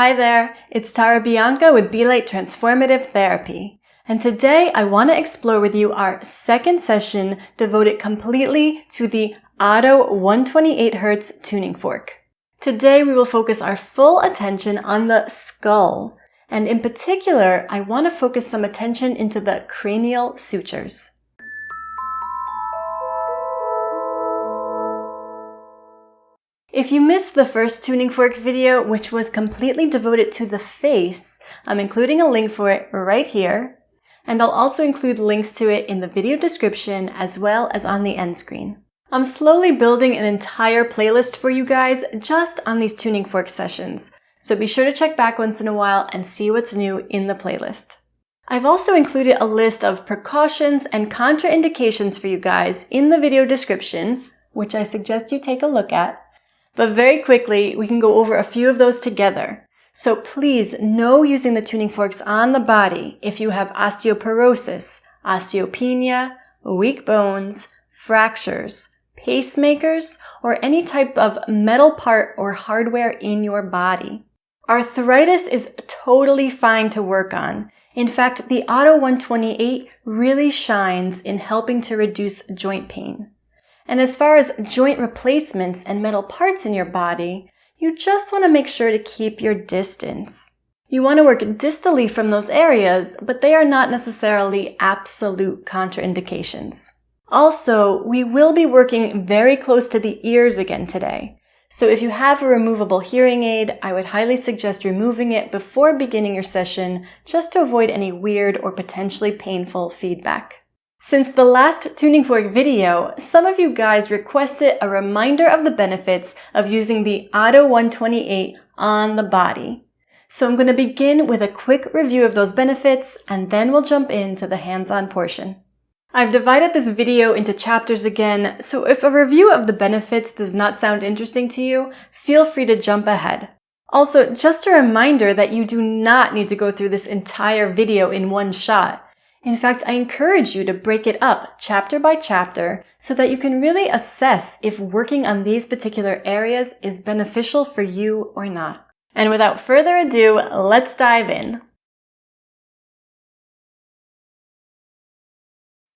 Hi there, it's Tara Bianca with Be-Lite Transformative Therapy. And today I want to explore with you our second session devoted completely to the OTTO 128Hz tuning fork. Today we will focus our full attention on the skull. And in particular, I want to focus some attention into the cranial sutures. If you missed the first tuning fork video, which was completely devoted to the face, I'm including a link for it right here. And I'll also include links to it in the video description as well as on the end screen. I'm slowly building an entire playlist for you guys just on these tuning fork sessions. So be sure to check back once in a while and see what's new in the playlist. I've also included a list of precautions and contraindications for you guys in the video description, which I suggest you take a look at. But very quickly, we can go over a few of those together. So please, no using the tuning forks on the body if you have osteoporosis, osteopenia, weak bones, fractures, pacemakers, or any type of metal part or hardware in your body. Arthritis is totally fine to work on. In fact, the OTTO 128 really shines in helping to reduce joint pain. And as far as joint replacements and metal parts in your body, you just want to make sure to keep your distance. You want to work distally from those areas, but they are not necessarily absolute contraindications. Also, we will be working very close to the ears again today. So if you have a removable hearing aid, I would highly suggest removing it before beginning your session just to avoid any weird or potentially painful feedback. Since the last tuning fork video, some of you guys requested a reminder of the benefits of using the OTTO 128 on the body. So I'm going to begin with a quick review of those benefits, and then we'll jump into the hands-on portion. I've divided this video into chapters again, so if a review of the benefits does not sound interesting to you, feel free to jump ahead. Also, just a reminder that you do not need to go through this entire video in one shot. In fact, I encourage you to break it up chapter by chapter so that you can really assess if working on these particular areas is beneficial for you or not. And without further ado, let's dive in.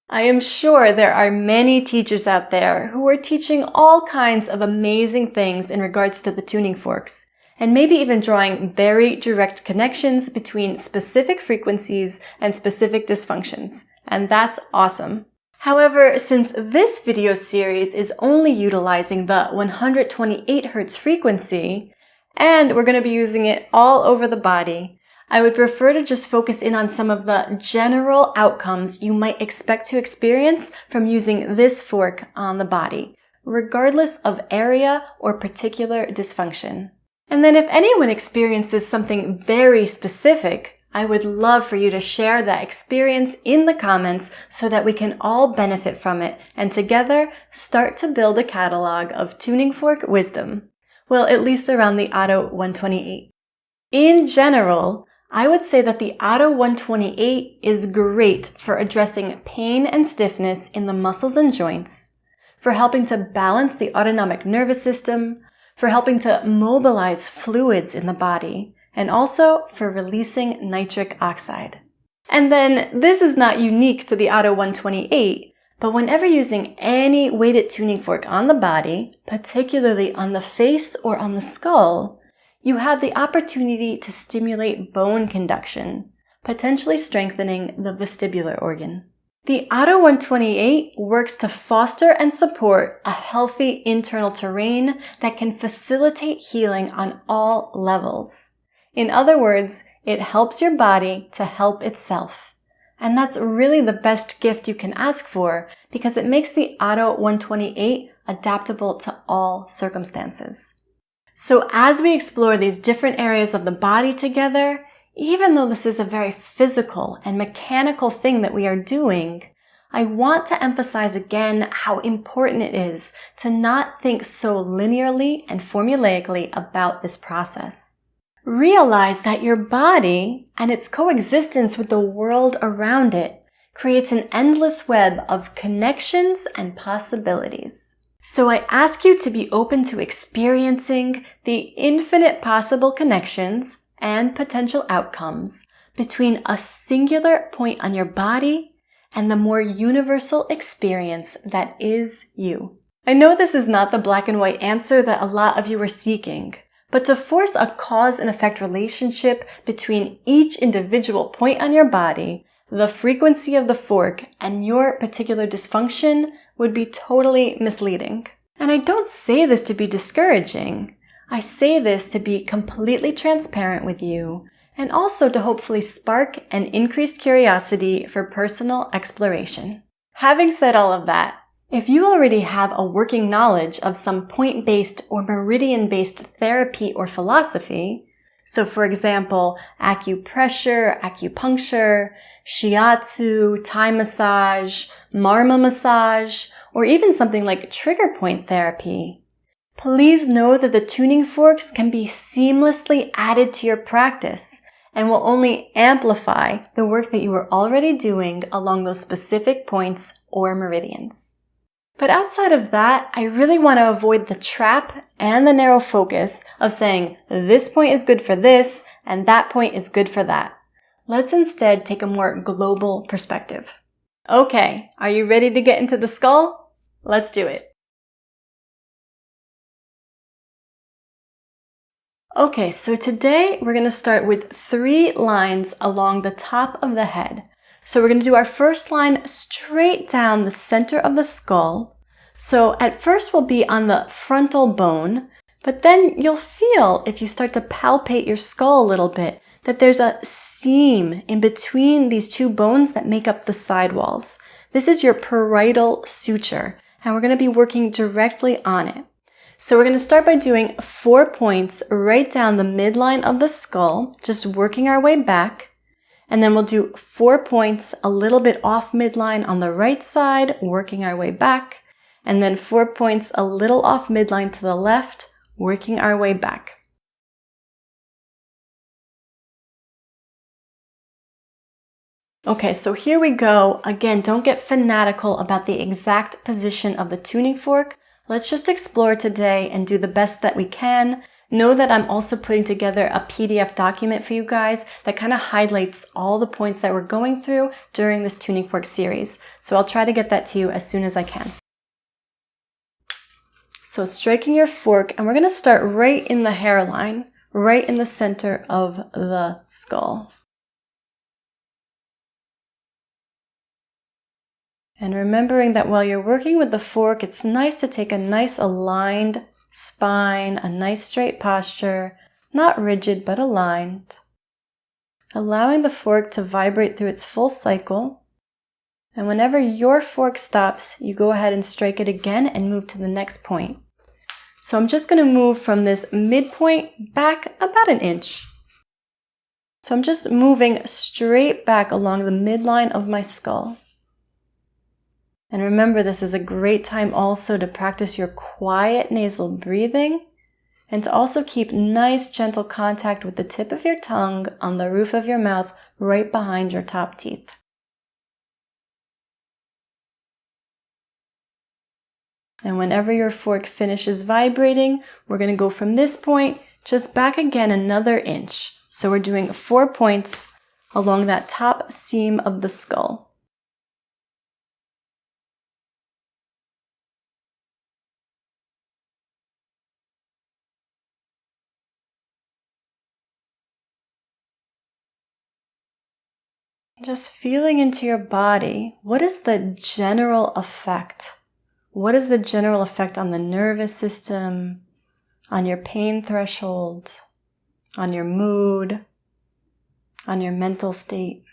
I am sure there are many teachers out there who are teaching all kinds of amazing things in regards to the tuning forks, and maybe even drawing very direct connections between specific frequencies and specific dysfunctions. And that's awesome. However, since this video series is only utilizing the 128Hz frequency, and we're going to be using it all over the body, I would prefer to just focus in on some of the general outcomes you might expect to experience from using this fork on the body, regardless of area or particular dysfunction. And then if anyone experiences something very specific, I would love for you to share that experience in the comments so that we can all benefit from it and together start to build a catalog of tuning fork wisdom. Well, at least around the OTTO 128. In general, I would say that the OTTO 128 is great for addressing pain and stiffness in the muscles and joints, for helping to balance the autonomic nervous system, for helping to mobilize fluids in the body, and also for releasing nitric oxide. And then this is not unique to the OTTO 128, but whenever using any weighted tuning fork on the body, particularly on the face or on the skull, you have the opportunity to stimulate bone conduction, potentially strengthening the vestibular organ. The OTTO 128 works to foster and support a healthy internal terrain that can facilitate healing on all levels. In other words, it helps your body to help itself. And that's really the best gift you can ask for because it makes the OTTO 128 adaptable to all circumstances. So as we explore these different areas of the body together, even though this is a very physical and mechanical thing that we are doing, I want to emphasize again how important it is to not think so linearly and formulaically about this process. Realize that your body and its coexistence with the world around it creates an endless web of connections and possibilities. So I ask you to be open to experiencing the infinite possible connections and potential outcomes between a singular point on your body and the more universal experience that is you. I know this is not the black and white answer that a lot of you are seeking, but to force a cause and effect relationship between each individual point on your body, the frequency of the fork, and your particular dysfunction would be totally misleading. And I don't say this to be discouraging. I say this to be completely transparent with you and also to hopefully spark an increased curiosity for personal exploration. Having said all of that, if you already have a working knowledge of some point-based or meridian-based therapy or philosophy, so for example, acupressure, acupuncture, shiatsu, Thai massage, marma massage, or even something like trigger point therapy, please know that the tuning forks can be seamlessly added to your practice and will only amplify the work that you are already doing along those specific points or meridians. But outside of that, I really want to avoid the trap and the narrow focus of saying this point is good for this and that point is good for that. Let's instead take a more global perspective. Okay, are you ready to get into the skull? Let's do it. Okay, so today we're going to start with 3 lines along the top of the head. So we're going to do our first line straight down the center of the skull. So at first we'll be on the frontal bone, but then you'll feel, if you start to palpate your skull a little bit, that there's a seam in between these 2 bones that make up the side walls. This is your parietal suture, and we're going to be working directly on it. So we're going to start by doing 4 points right down the midline of the skull, just working our way back. And then we'll do 4 points a little bit off midline on the right side, working our way back. And then 4 points a little off midline to the left, working our way back. Okay, so here we go. Again, don't get fanatical about the exact position of the tuning fork. Let's just explore today and do the best that we can. Know that I'm also putting together a PDF document for you guys that kind of highlights all the points that we're going through during this tuning fork series. So I'll try to get that to you as soon as I can. So striking your fork, and we're going to start right in the hairline, right in the center of the skull. And remembering that while you're working with the fork, it's nice to take a nice aligned spine, a nice straight posture, not rigid but aligned. Allowing the fork to vibrate through its full cycle. And whenever your fork stops, you go ahead and strike it again and move to the next point. So I'm just going to move from this midpoint back about an inch. So I'm just moving straight back along the midline of my skull. And remember, this is a great time also to practice your quiet nasal breathing and to also keep nice gentle contact with the tip of your tongue on the roof of your mouth right behind your top teeth. And whenever your fork finishes vibrating, we're going to go from this point just back again another inch. So we're doing 4 points along that top seam of the skull. Just feeling into your body, what is the general effect? What is the general effect on the nervous system, on your pain threshold, on your mood, on your mental state?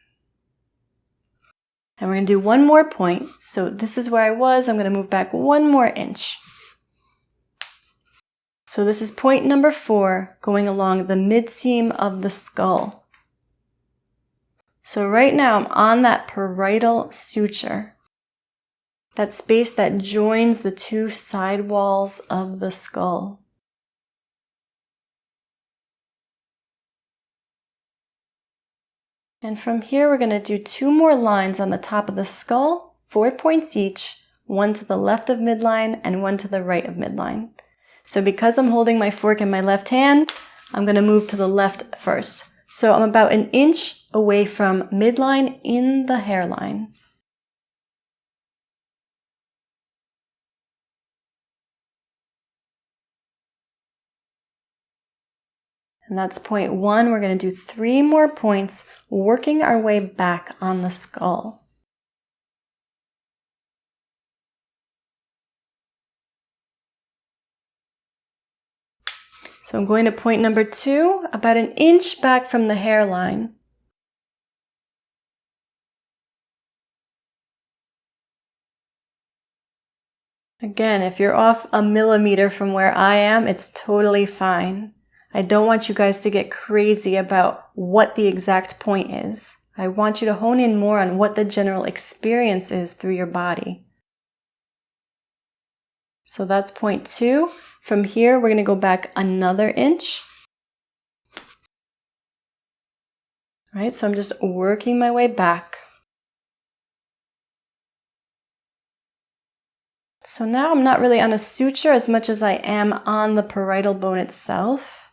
And we're going to do 1 more point. So this is where I was. I'm going to move back 1 more inch. So this is point number 4, going along the mid-seam of the skull. So right now I'm on that parietal suture, that space that joins the 2 side walls of the skull. And from here we're going to do 2 more lines on the top of the skull, 4 points each, 1 to the left of midline and 1 to the right of midline. So because I'm holding my fork in my left hand, I'm going to move to the left first. So I'm about an inch away from midline in the hairline. And that's point 1. We're going to do 3 more points, working our way back on the skull. So I'm going to point number 2, about an inch back from the hairline. Again, if you're off a millimeter from where I am, it's totally fine. I don't want you guys to get crazy about what the exact point is. I want you to hone in more on what the general experience is through your body. So that's point 2. From here, we're going to go back another inch. Right, so I'm just working my way back. So now I'm not really on a suture as much as I am on the parietal bone itself.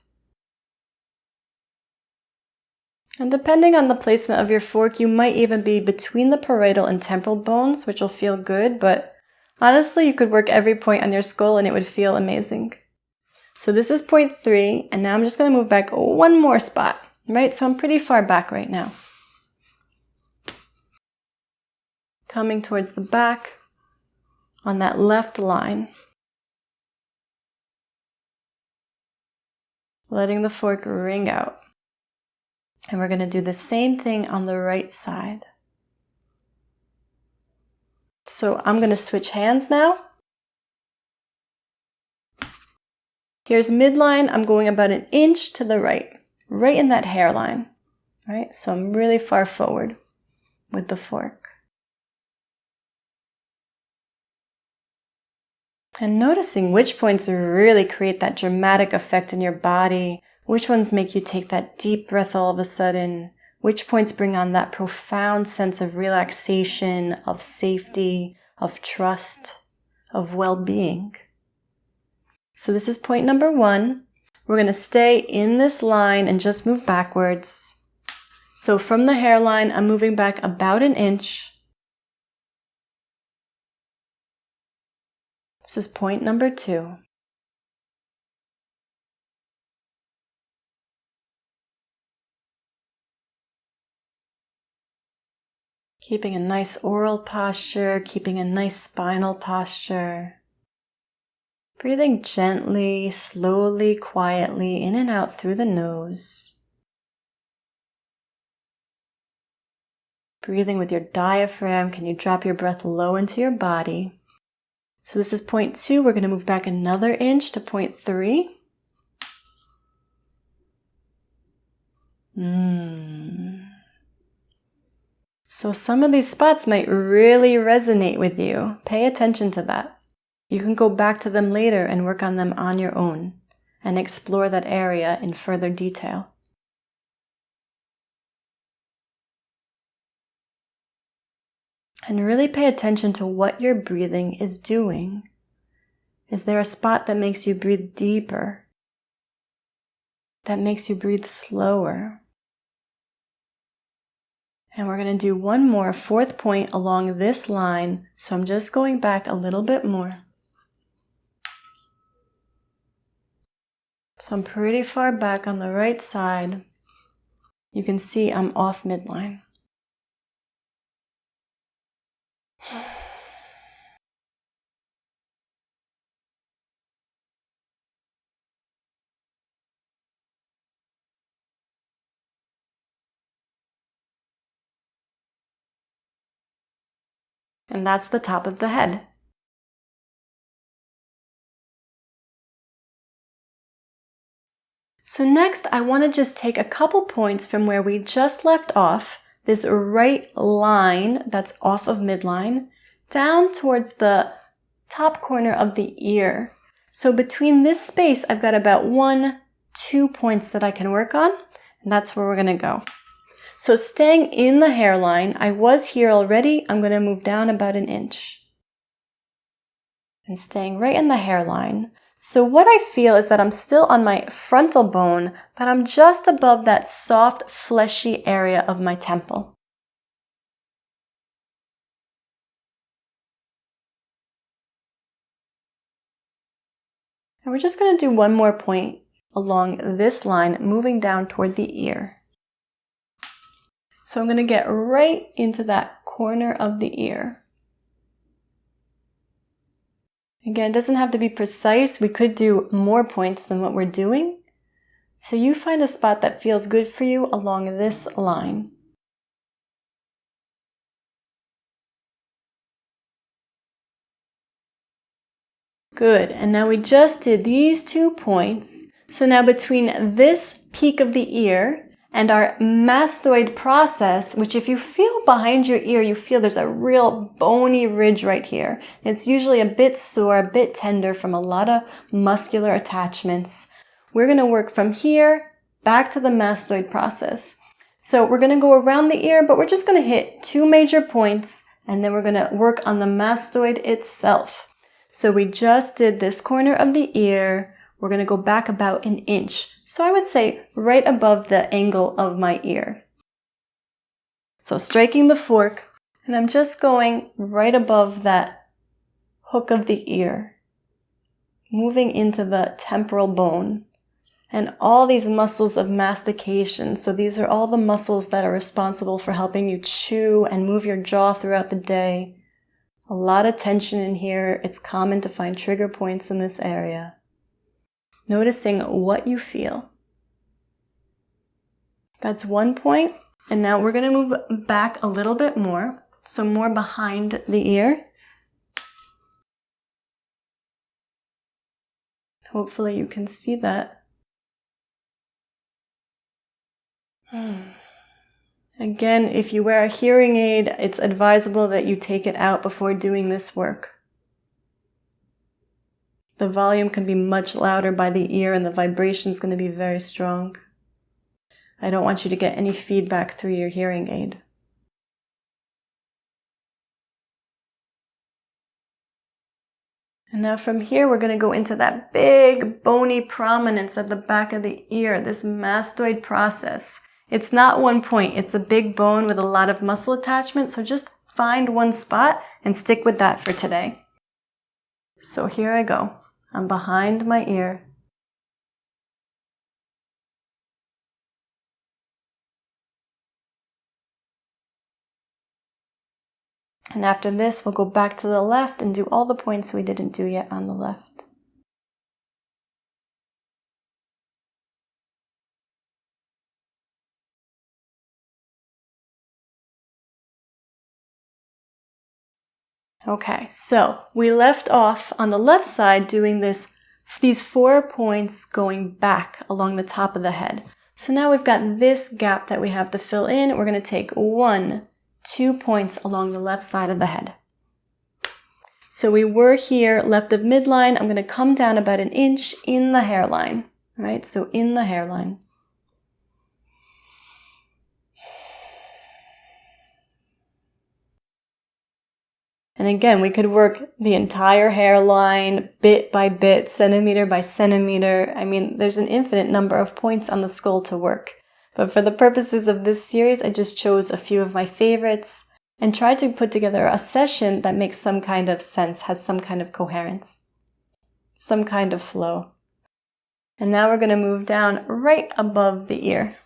And depending on the placement of your fork, you might even be between the parietal and temporal bones, which will feel good, but honestly, you could work every point on your skull and it would feel amazing. So this is point 3, and now I'm just going to move back one more spot, right? So I'm pretty far back right now. Coming towards the back on that left line. Letting the fork ring out. And we're going to do the same thing on the right side. So I'm going to switch hands now. Here's midline. I'm going about an inch to the right in that hairline, right? So I'm really far forward with the fork. And noticing which points really create that dramatic effect in your body, which ones make you take that deep breath all of a sudden, which points bring on that profound sense of relaxation, of safety, of trust, of well-being. So this is point number 1. We're going to stay in this line and just move backwards. So from the hairline, I'm moving back about an inch. This is point number 2. Keeping a nice oral posture, keeping a nice spinal posture. Breathing gently, slowly, quietly, in and out through the nose. Breathing with your diaphragm. Can you drop your breath low into your body? So this is point 2. We're going to move back another inch to point 3. So some of these spots might really resonate with you. Pay attention to that. You can go back to them later and work on them on your own and explore that area in further detail. And really pay attention to what your breathing is doing. Is there a spot that makes you breathe deeper? That makes you breathe slower? And we're going to do one more 4th point along this line. So I'm just going back a little bit more. So I'm pretty far back on the right side. You can see I'm off midline. And that's the top of the head. So next, I want to just take a couple points from where we just left off, this right line that's off of midline, down towards the top corner of the ear. So between this space, I've got about 1-2 points that I can work on, and that's where we're going to go. So staying in the hairline, I was here already. I'm going to move down about an inch. And staying right in the hairline. So what I feel is that I'm still on my frontal bone, but I'm just above that soft, fleshy area of my temple. And we're just going to do one more point along this line, moving down toward the ear. So I'm going to get right into that corner of the ear. Again, it doesn't have to be precise. We could do more points than what we're doing. So you find a spot that feels good for you along this line. Good, and now we just did these 2 points. So now between this peak of the ear and our mastoid process, which if you feel behind your ear, you feel there's a real bony ridge right here. It's usually a bit sore, a bit tender from a lot of muscular attachments. We're going to work from here back to the mastoid process. So we're going to go around the ear, but we're just going to hit 2 major points, and then we're going to work on the mastoid itself. So we just did this corner of the ear. We're going to go back about an inch. So I would say right above the angle of my ear. So striking the fork, and I'm just going right above that hook of the ear, moving into the temporal bone. And all these muscles of mastication, so these are all the muscles that are responsible for helping you chew and move your jaw throughout the day. A lot of tension in here. It's common to find trigger points in this area. Noticing what you feel. That's 1 point. And now we're going to move back a little bit more. So more behind the ear. Hopefully you can see that. Again, if you wear a hearing aid, it's advisable that you take it out before doing this work. The volume can be much louder by the ear and the vibration is going to be very strong. I don't want you to get any feedback through your hearing aid. And now from here, we're going to go into that big bony prominence at the back of the ear, this mastoid process. It's not 1 point. It's a big bone with a lot of muscle attachment. So just find one spot and stick with that for today. So here I go. I'm behind my ear. And after this, we'll go back to the left and do all the points we didn't do yet on the left. Okay, so we left off on the left side doing these 4 points going back along the top of the head. So now we've got this gap that we have to fill in. We're going to take 1, 2 points along the left side of the head. So we were here left of midline. I'm going to come down about an inch in the hairline, right? So in the hairline. And again, we could work the entire hairline bit by bit, centimeter by centimeter. I mean, there's an infinite number of points on the skull to work. But for the purposes of this series, I just chose a few of my favorites and tried to put together a session that makes some kind of sense, has some kind of coherence, some kind of flow. And now we're going to move down right above the ear.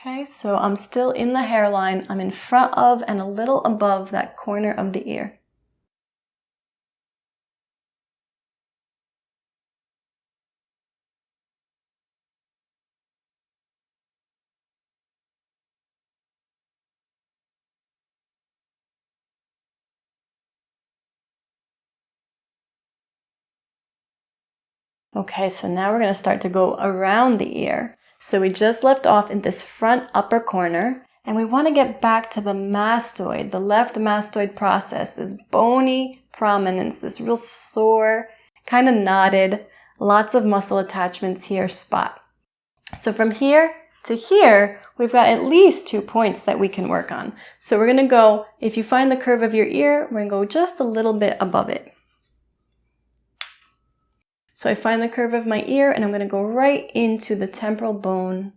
Okay, so I'm still in the hairline. I'm in front of and a little above that corner of the ear. Okay, so now we're going to start to go around the ear. So we just left off in this front upper corner, and we want to get back to the mastoid, the left mastoid process, this bony prominence, this real sore, kind of knotted, lots of muscle attachments here spot. So from here, to here, we've got at least 2 points that we can work on. So we're going to go, if you find the curve of your ear, we're going to go just a little bit above it. So I find the curve of my ear and I'm going to go right into the temporal bone.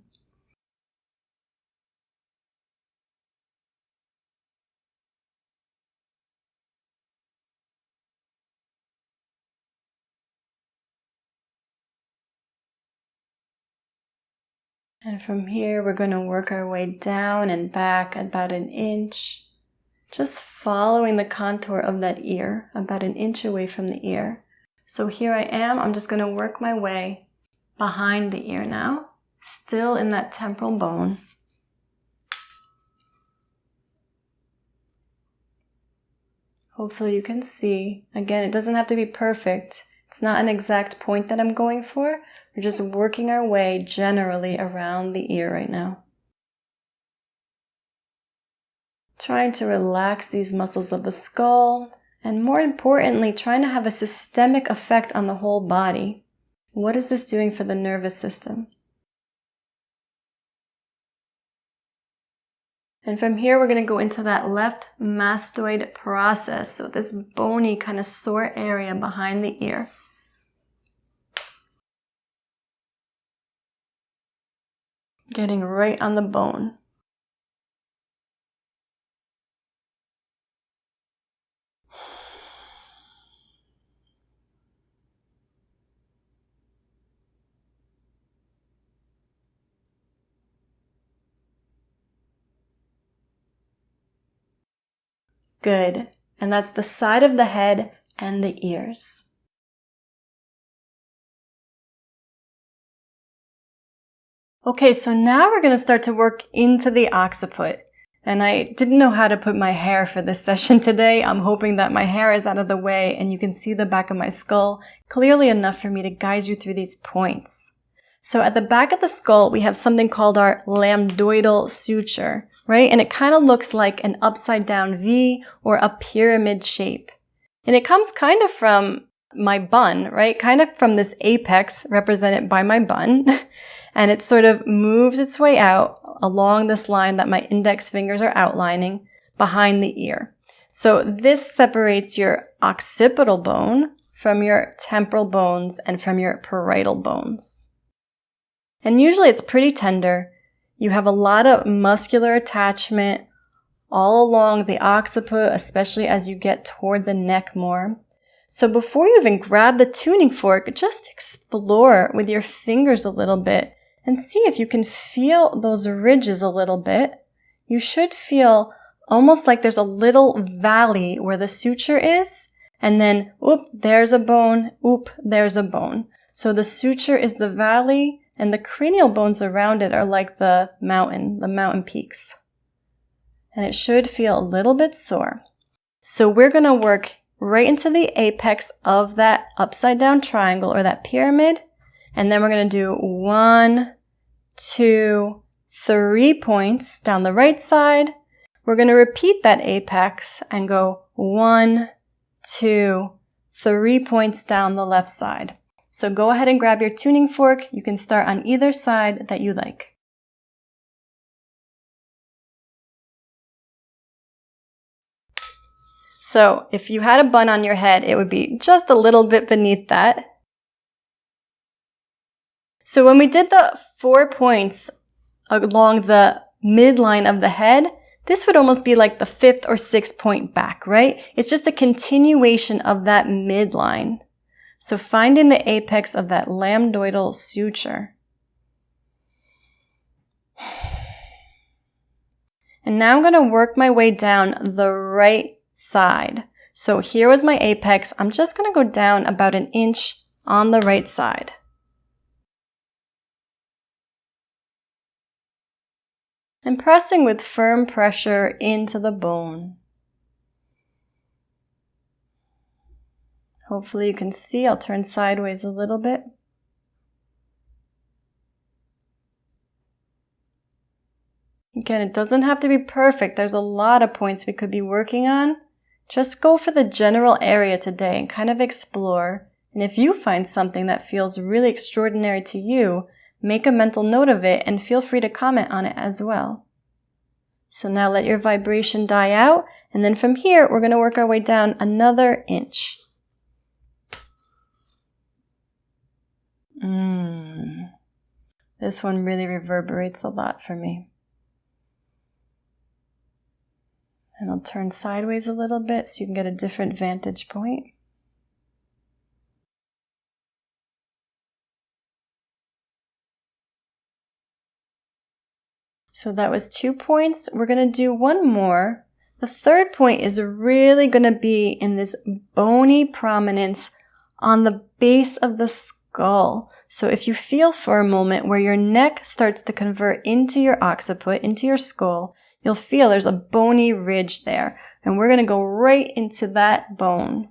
And from here, we're going to work our way down and back about an inch, just following the contour of that ear, about an inch away from the ear. So here I am, I'm just going to work my way behind the ear now, still in that temporal bone. Hopefully you can see. Again, it doesn't have to be perfect. It's not an exact point that I'm going for. We're just working our way generally around the ear right now. Trying to relax these muscles of the skull, and more importantly, trying to have a systemic effect on the whole body. What is this doing for the nervous system? And from here, we're going to go into that left mastoid process. So this bony kind of sore area behind the ear. Getting right on the bone. Good. And that's the side of the head and the ears. Okay, so now we're going to start to work into the occiput. And I didn't know how to put my hair for this session today. I'm hoping that my hair is out of the way and you can see the back of my skull clearly enough for me to guide you through these points. So at the back of the skull, we have something called our lambdoidal suture, right? And it kind of looks like an upside down V or a pyramid shape. And it comes kind of from my bun, right? Kind of from this apex represented by my bun. And it sort of moves its way out along this line that my index fingers are outlining behind the ear. So this separates your occipital bone from your temporal bones and from your parietal bones. And usually it's pretty tender. You have a lot of muscular attachment all along the occiput, especially as you get toward the neck more. So before you even grab the tuning fork, just explore with your fingers a little bit and see if you can feel those ridges a little bit. You should feel almost like there's a little valley where the suture is, and then, oop, there's a bone, oop, there's a bone. So the suture is the valley, and the cranial bones around it are like the mountain peaks. And it should feel a little bit sore. So we're going to work right into the apex of that upside down triangle or that pyramid. And then we're going to do 1, 2, 3 points down the right side. We're going to repeat that apex and go 1, 2, 3 points down the left side. So go ahead and grab your tuning fork. You can start on either side that you like. So if you had a bun on your head, it would be just a little bit beneath that. So when we did the 4 points along the midline of the head, this would almost be like the 5th or 6th point back, right? It's just a continuation of that midline. So finding the apex of that lambdoidal suture. And now I'm going to work my way down the right side. So here was my apex. I'm just going to go down about an inch on the right side. And pressing with firm pressure into the bone. Hopefully you can see. I'll turn sideways a little bit. Again, it doesn't have to be perfect. There's a lot of points we could be working on. Just go for the general area today and kind of explore. And if you find something that feels really extraordinary to you, make a mental note of it and feel free to comment on it as well. So now let your vibration die out, and then from here, we're going to work our way down another inch. This one really reverberates a lot for me. And I'll turn sideways a little bit so you can get a different vantage point. So that was 2 points. We're going to do one more. The third point is really going to be in this bony prominence on the base of the skull. So if you feel for a moment where your neck starts to convert into your occiput, into your skull, you'll feel there's a bony ridge there. And we're going to go right into that bone.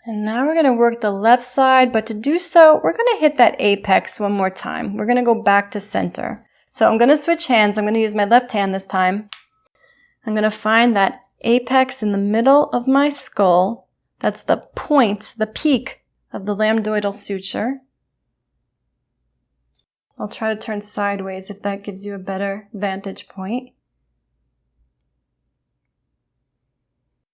And now we're going to work the left side, but to do so, we're going to hit that apex one more time. We're going to go back to center. So I'm going to switch hands. I'm going to use my left hand this time. I'm going to find that apex in the middle of my skull. That's the point, the peak of the lambdoidal suture. I'll try to turn sideways if that gives you a better vantage point.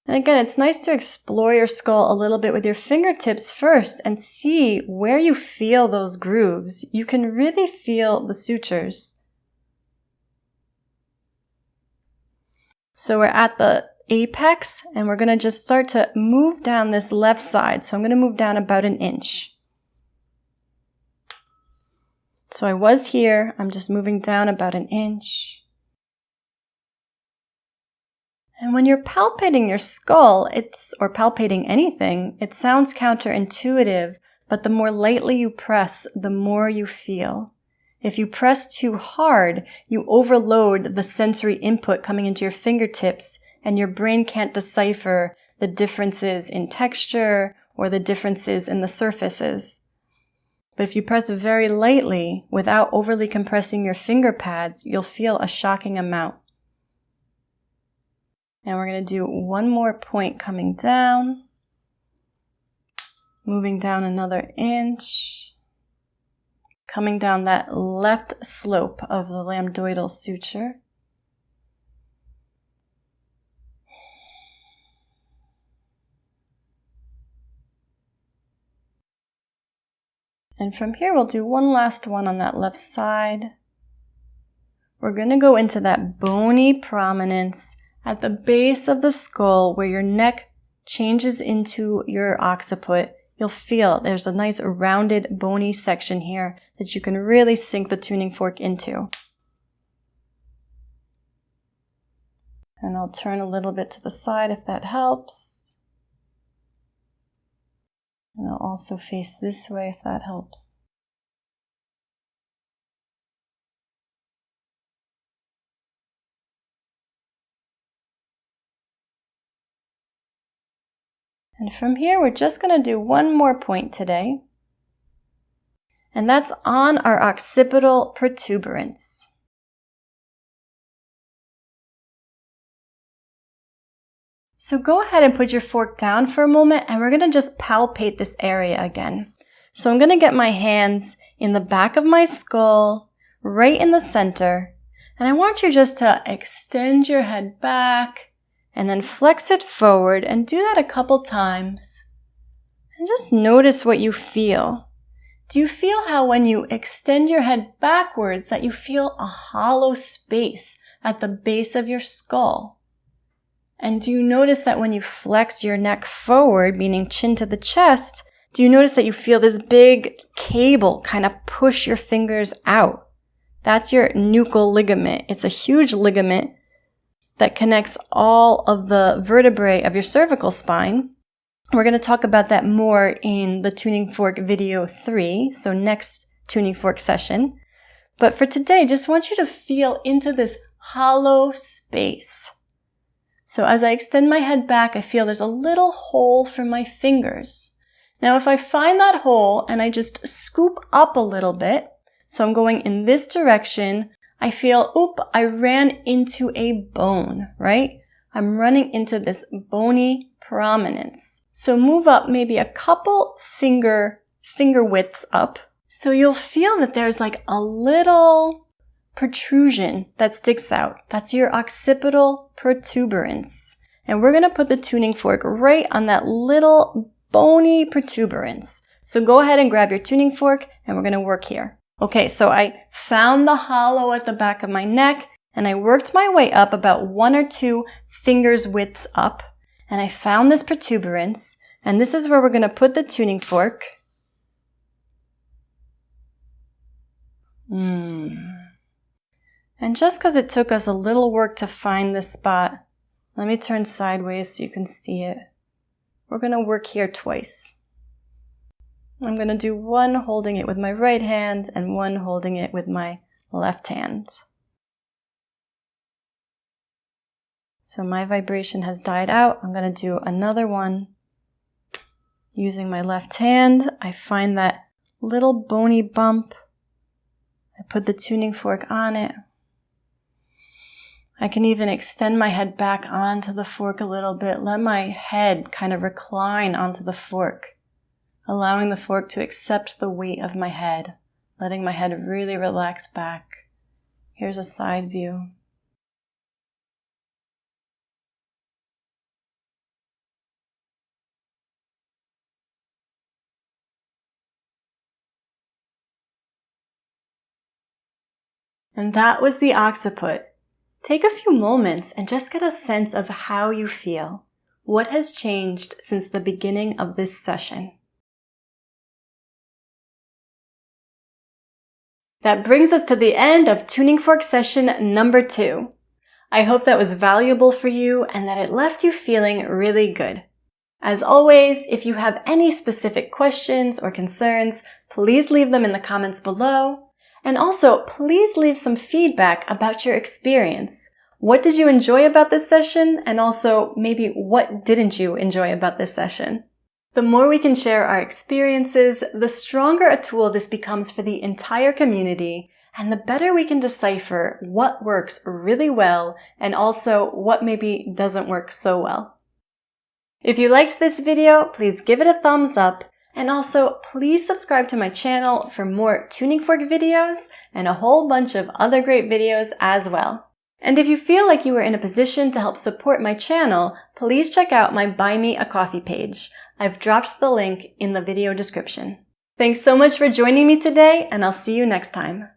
And again, it's nice to explore your skull a little bit with your fingertips first and see where you feel those grooves. You can really feel the sutures. So we're at the apex and we're going to just start to move down this left side. So I'm going to move down about an inch. So I was here. I'm just moving down about an inch. And when you're palpating your skull, or palpating anything, it sounds counterintuitive, but the more lightly you press, the more you feel. If you press too hard, you overload the sensory input coming into your fingertips, and your brain can't decipher the differences in texture or the differences in the surfaces. But if you press very lightly, without overly compressing your finger pads, you'll feel a shocking amount. And we're going to do one more point coming down, moving down another inch, coming down that left slope of the lambdoidal suture. And from here, we'll do one last one on that left side. We're going to go into that bony prominence at the base of the skull where your neck changes into your occiput. You'll feel there's a nice rounded bony section here that you can really sink the tuning fork into. And I'll turn a little bit to the side if that helps. And I'll also face this way if that helps. And from here, we're just going to do one more point today. And that's on our occipital protuberance. So go ahead and put your fork down for a moment, and we're going to just palpate this area again. So I'm going to get my hands in the back of my skull, right in the center. And I want you just to extend your head back, and then flex it forward, and do that a couple times. And just notice what you feel. Do you feel how when you extend your head backwards that you feel a hollow space at the base of your skull? And do you notice that when you flex your neck forward, meaning chin to the chest, do you notice that you feel this big cable kind of push your fingers out? That's your nuchal ligament. It's a huge ligament that connects all of the vertebrae of your cervical spine. We're going to talk about that more in the tuning fork video 3, so next tuning fork session. But for today, just want you to feel into this hollow space. So as I extend my head back, I feel there's a little hole for my fingers. Now if I find that hole and I just scoop up a little bit, so I'm going in this direction, I feel, oop, I ran into a bone, right? I'm running into this bony prominence. So move up maybe a couple finger widths up. So you'll feel that there's like a little protrusion that sticks out. That's your occipital protuberance. And we're going to put the tuning fork right on that little bony protuberance. So go ahead and grab your tuning fork and we're going to work here. Okay, so I found the hollow at the back of my neck and I worked my way up about 1 or 2 fingers widths up. And I found this protuberance. And this is where we're going to put the tuning fork. And just because it took us a little work to find this spot, let me turn sideways so you can see it. We're going to work here twice. I'm going to do one holding it with my right hand and one holding it with my left hand. So my vibration has died out. I'm going to do another one. Using my left hand, I find that little bony bump. I put the tuning fork on it. I can even extend my head back onto the fork a little bit. Let my head kind of recline onto the fork, allowing the fork to accept the weight of my head, letting my head really relax back. Here's a side view. And that was the occiput. Take a few moments and just get a sense of how you feel. What has changed since the beginning of this session? That brings us to the end of tuning fork session number 2. I hope that was valuable for you and that it left you feeling really good. As always, if you have any specific questions or concerns, please leave them in the comments below. And also, please leave some feedback about your experience. What did you enjoy about this session? And also, maybe what didn't you enjoy about this session? The more we can share our experiences, the stronger a tool this becomes for the entire community, and the better we can decipher what works really well and also what maybe doesn't work so well. If you liked this video, please give it a thumbs up. And also, please subscribe to my channel for more tuning fork videos and a whole bunch of other great videos as well. And if you feel like you are in a position to help support my channel, please check out my Buy Me a Coffee page. I've dropped the link in the video description. Thanks so much for joining me today, and I'll see you next time.